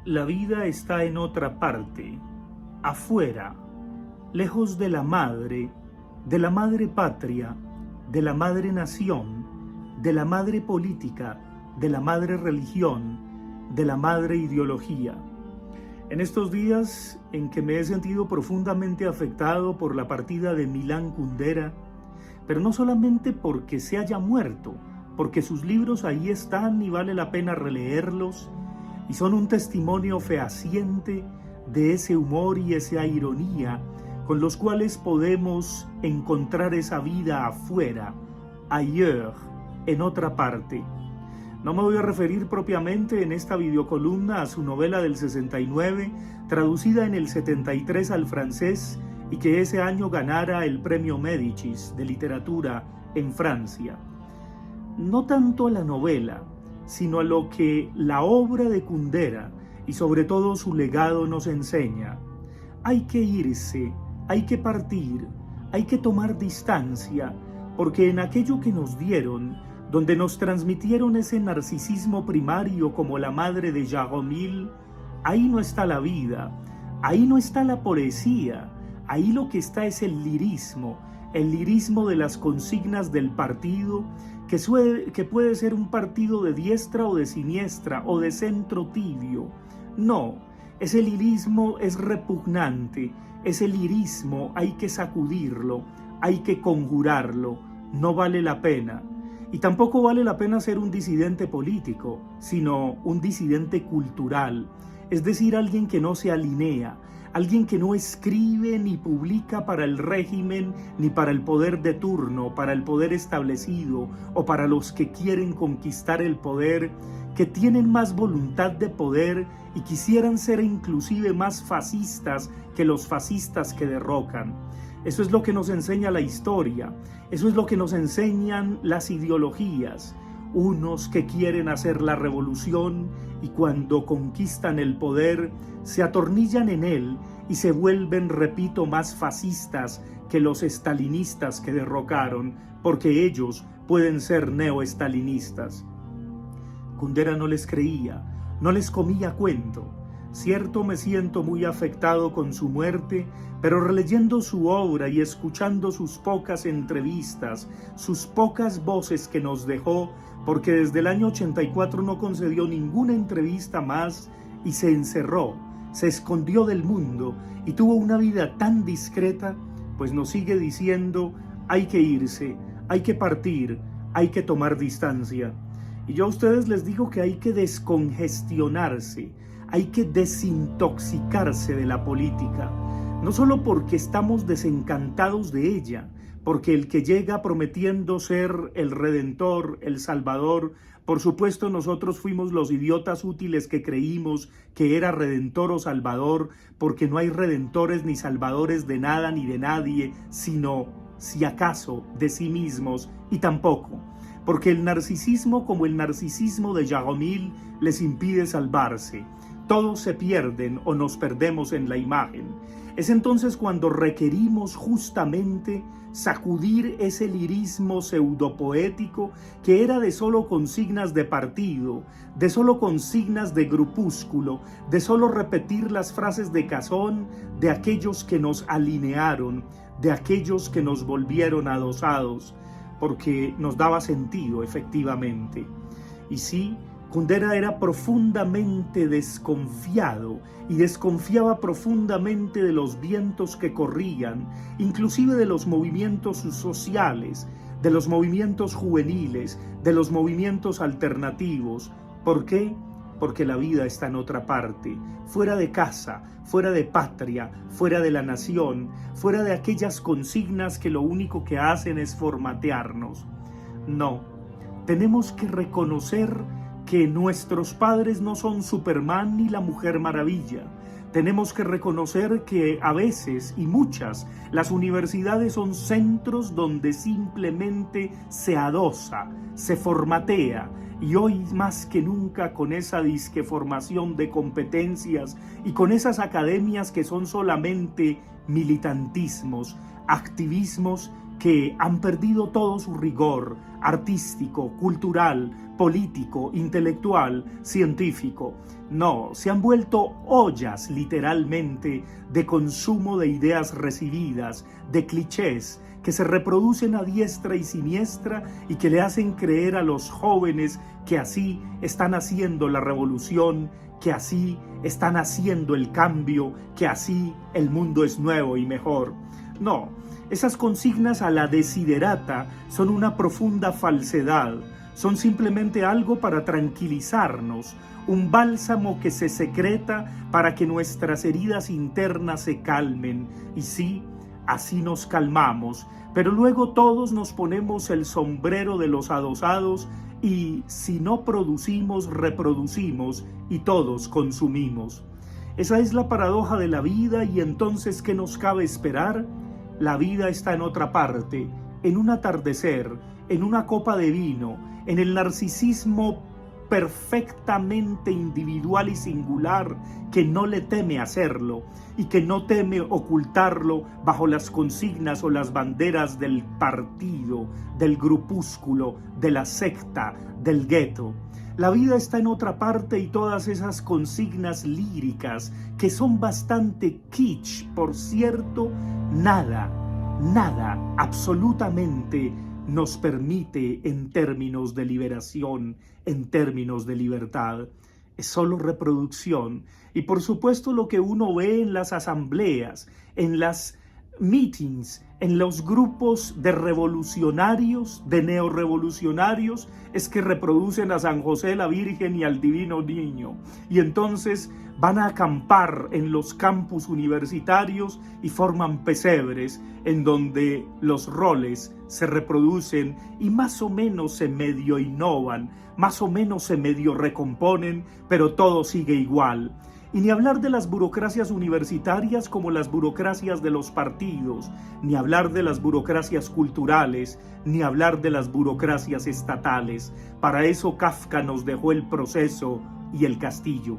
La vida está en otra parte, afuera, lejos de la madre patria, de la madre nación, de la madre política, de la madre religión, de la madre ideología. En estos días en que me he sentido profundamente afectado por la partida de Milan Kundera, pero no solamente porque se haya muerto, porque sus libros ahí están y vale la pena releerlos, y son un testimonio fehaciente de ese humor y esa ironía con los cuales podemos encontrar esa vida afuera, ailleurs, en otra parte. No me voy a referir propiamente en esta videocolumna a su novela del 69, traducida en el 73 al francés y que ese año ganara el premio Médicis de literatura en Francia. No tanto a la novela, sino a lo que la obra de Kundera y sobre todo su legado nos enseña. Hay que irse, hay que partir, hay que tomar distancia, porque en aquello que nos dieron, donde nos transmitieron ese narcisismo primario como la madre de Jaromil, ahí no está la vida, ahí no está la poesía, ahí lo que está es el lirismo de las consignas del partido, que puede ser un partido de diestra o de siniestra o de centro tibio. No, ese lirismo es repugnante, ese lirismo hay que sacudirlo, hay que conjurarlo, no vale la pena. Y tampoco vale la pena ser un disidente político, sino un disidente cultural, es decir, alguien que no se alinea, alguien que no escribe ni publica para el régimen ni para el poder de turno, para el poder establecido o para los que quieren conquistar el poder, que tienen más voluntad de poder y quisieran ser inclusive más fascistas que los fascistas que derrocan. Eso es lo que nos enseña la historia, eso es lo que nos enseñan las ideologías. Unos que quieren hacer la revolución y cuando conquistan el poder se atornillan en él y se vuelven, repito, más fascistas que los estalinistas que derrocaron, porque ellos pueden ser neoestalinistas. Kundera no les creía, no les comía cuento. Cierto, me siento muy afectado con su muerte, pero releyendo su obra y escuchando sus pocas entrevistas, sus pocas voces que nos dejó, porque desde el año 84 no concedió ninguna entrevista más y se encerró, se escondió del mundo y tuvo una vida tan discreta, pues nos sigue diciendo: hay que irse, hay que partir, hay que tomar distancia. Y yo a ustedes les digo que hay que descongestionarse, hay que desintoxicarse de la política, no solo porque estamos desencantados de ella, porque el que llega prometiendo ser el Redentor, el Salvador, por supuesto nosotros fuimos los idiotas útiles que creímos que era Redentor o Salvador, porque no hay redentores ni salvadores de nada ni de nadie, sino, si acaso, de sí mismos, y tampoco, porque el narcisismo como el narcisismo de Jaromil les impide salvarse. Todos se pierden o nos perdemos en la imagen. Es entonces cuando requerimos justamente sacudir ese lirismo pseudopoético que era de solo consignas de partido, de solo consignas de grupúsculo, de solo repetir las frases de cazón de aquellos que nos alinearon, de aquellos que nos volvieron adosados, porque nos daba sentido efectivamente. Y sí, Kundera era profundamente desconfiado y desconfiaba profundamente de los vientos que corrían, inclusive de los movimientos sociales, de los movimientos juveniles, de los movimientos alternativos. ¿Por qué? Porque la vida está en otra parte, fuera de casa, fuera de patria, fuera de la nación, fuera de aquellas consignas que lo único que hacen es formatearnos. No, tenemos que reconocer que nuestros padres no son Superman ni la Mujer Maravilla. Tenemos que reconocer que a veces y muchas las universidades son centros donde simplemente se adosa, se formatea, y hoy más que nunca con esa disque formación de competencias y con esas academias que son solamente militantismos, activismos que han perdido todo su rigor artístico, cultural, político, intelectual, científico. No, se han vuelto ollas literalmente de consumo de ideas recibidas, de clichés que se reproducen a diestra y siniestra y que le hacen creer a los jóvenes que así están haciendo la revolución, que así están haciendo el cambio, que así el mundo es nuevo y mejor. No, esas consignas a la desiderata son una profunda falsedad, son simplemente algo para tranquilizarnos, un bálsamo que se secreta para que nuestras heridas internas se calmen, y sí, así nos calmamos, pero luego todos nos ponemos el sombrero de los adosados y si no producimos, reproducimos y todos consumimos. Esa es la paradoja de la vida y entonces, ¿qué nos cabe esperar? La vida está en otra parte, en un atardecer, en una copa de vino, en el narcisismo perfectamente individual y singular que no le teme hacerlo y que no teme ocultarlo bajo las consignas o las banderas del partido, del grupúsculo, de la secta, del gueto. La vida está en otra parte y todas esas consignas líricas que son bastante kitsch, por cierto, nada, absolutamente nos permite en términos de liberación, en términos de libertad. Es solo reproducción. Y por supuesto lo que uno ve en las asambleas, en las meetings, en los grupos de revolucionarios, de neorrevolucionarios, es que reproducen a San José, la Virgen y al Divino Niño. Y entonces van a acampar en los campus universitarios y forman pesebres en donde los roles se reproducen y más o menos se medio innovan, más o menos se medio recomponen, pero todo sigue igual. Y ni hablar de las burocracias universitarias como las burocracias de los partidos, ni hablar de las burocracias culturales, ni hablar de las burocracias estatales. Para eso Kafka nos dejó El Proceso y El Castillo.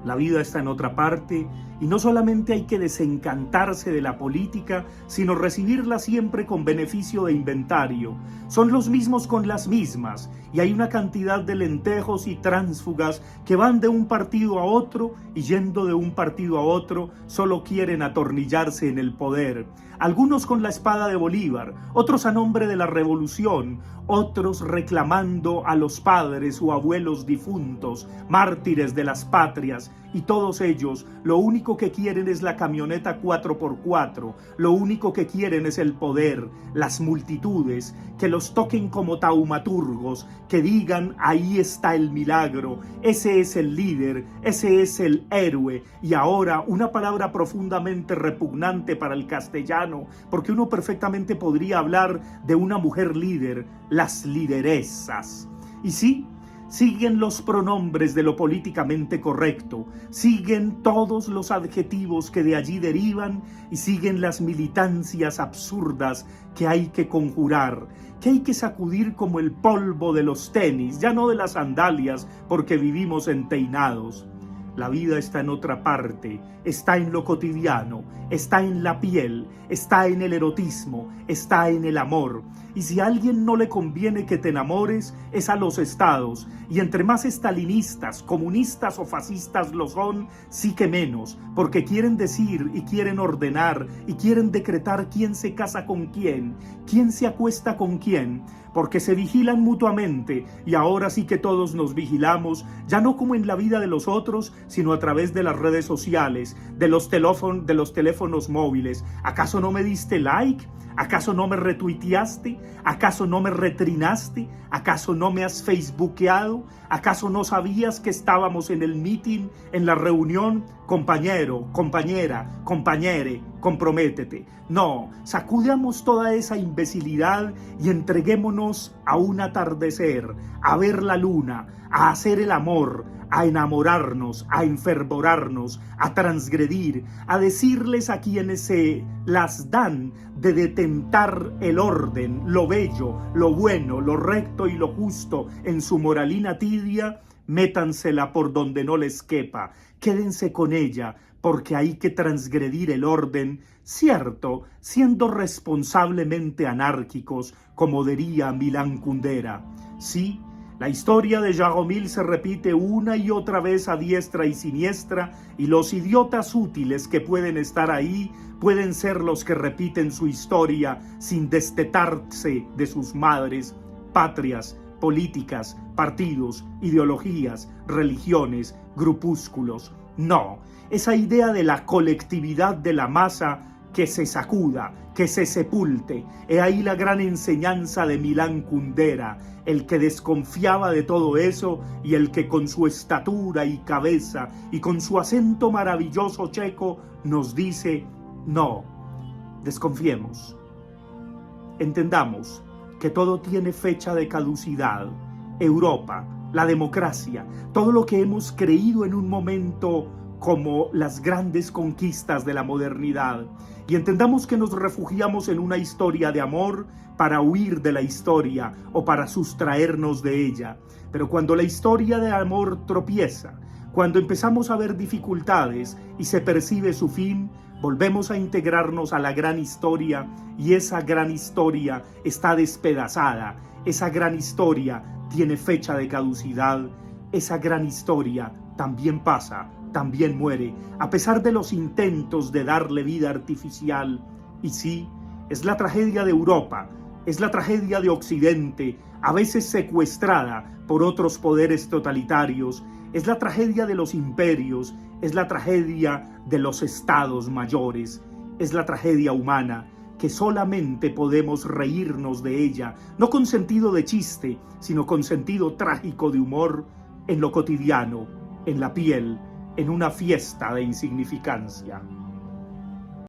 La vida está en otra parte y no solamente hay que desencantarse de la política, sino recibirla siempre con beneficio de inventario. Son los mismos con las mismas y hay una cantidad de lentejos y tránsfugas que van de un partido a otro y yendo de un partido a otro solo quieren atornillarse en el poder. Algunos con la espada de Bolívar, otros a nombre de la revolución, otros reclamando a los padres o abuelos difuntos, mártires de las patrias, y todos ellos lo único que quieren es la camioneta 4x4, lo único que quieren es el poder, las multitudes, que los toquen como taumaturgos, que digan ahí está el milagro, ese es el líder, ese es el héroe. Y ahora una palabra profundamente repugnante para el castellano, porque uno perfectamente podría hablar de una mujer líder, las lideresas. Y sí, siguen los pronombres de lo políticamente correcto, siguen todos los adjetivos que de allí derivan y siguen las militancias absurdas que hay que conjurar, que hay que sacudir como el polvo de los tenis, ya no de las sandalias, porque vivimos enteinados. La vida está en otra parte, está en lo cotidiano, está en la piel, está en el erotismo, está en el amor. Y si a alguien no le conviene que te enamores, es a los estados. Y entre más estalinistas, comunistas o fascistas lo son, sí que menos, porque quieren decir y quieren ordenar y quieren decretar quién se casa con quién se acuesta con quién, porque se vigilan mutuamente y ahora sí que todos nos vigilamos, ya no como en la vida de los otros, sino a través de las redes sociales, de los teléfonos móviles. ¿Acaso no me diste like? ¿Acaso no me retuiteaste? ¿Acaso no me retrinaste? ¿Acaso no me has facebookeado? ¿Acaso no sabías que estábamos en el meeting, en la reunión? Compañero, compañera, compañere, comprométete. No, sacudamos toda esa imbecilidad y entreguémonos a un atardecer, a ver la luna, a hacer el amor, a enamorarnos, a enfervorarnos, a transgredir, a decirles a quienes se las dan de detentar el orden, lo bello, lo bueno, lo recto y lo justo en su moralina tibia, métansela por donde no les quepa, quédense con ella, porque hay que transgredir el orden, cierto, siendo responsablemente anárquicos, como diría Milán Kundera. Sí, la historia de Jaromil se repite una y otra vez a diestra y siniestra, y los idiotas útiles que pueden estar ahí pueden ser los que repiten su historia sin destetarse de sus madres, patrias, políticas, partidos, ideologías, religiones, grupúsculos. No, esa idea de la colectividad de la masa que se sacuda, que se sepulte. He ahí la gran enseñanza de Milán Kundera, el que desconfiaba de todo eso y el que con su estatura y cabeza y con su acento maravilloso checo nos dice: no, desconfiemos. Entendamos que todo tiene fecha de caducidad. Europa, la democracia, todo lo que hemos creído en un momento como las grandes conquistas de la modernidad, y entendamos que nos refugiamos en una historia de amor para huir de la historia o para sustraernos de ella. Pero cuando la historia de amor tropieza, cuando empezamos a ver dificultades y se percibe su fin, volvemos a integrarnos a la gran historia, y esa gran historia está despedazada, esa gran historia tiene fecha de caducidad, esa gran historia también pasa, también muere, a pesar de los intentos de darle vida artificial. Y sí, es la tragedia de Europa, es la tragedia de Occidente, a veces secuestrada por otros poderes totalitarios, es la tragedia de los imperios, es la tragedia de los estados mayores, es la tragedia humana, que solamente podemos reírnos de ella, no con sentido de chiste, sino con sentido trágico de humor, en lo cotidiano, en la piel, en una fiesta de insignificancia.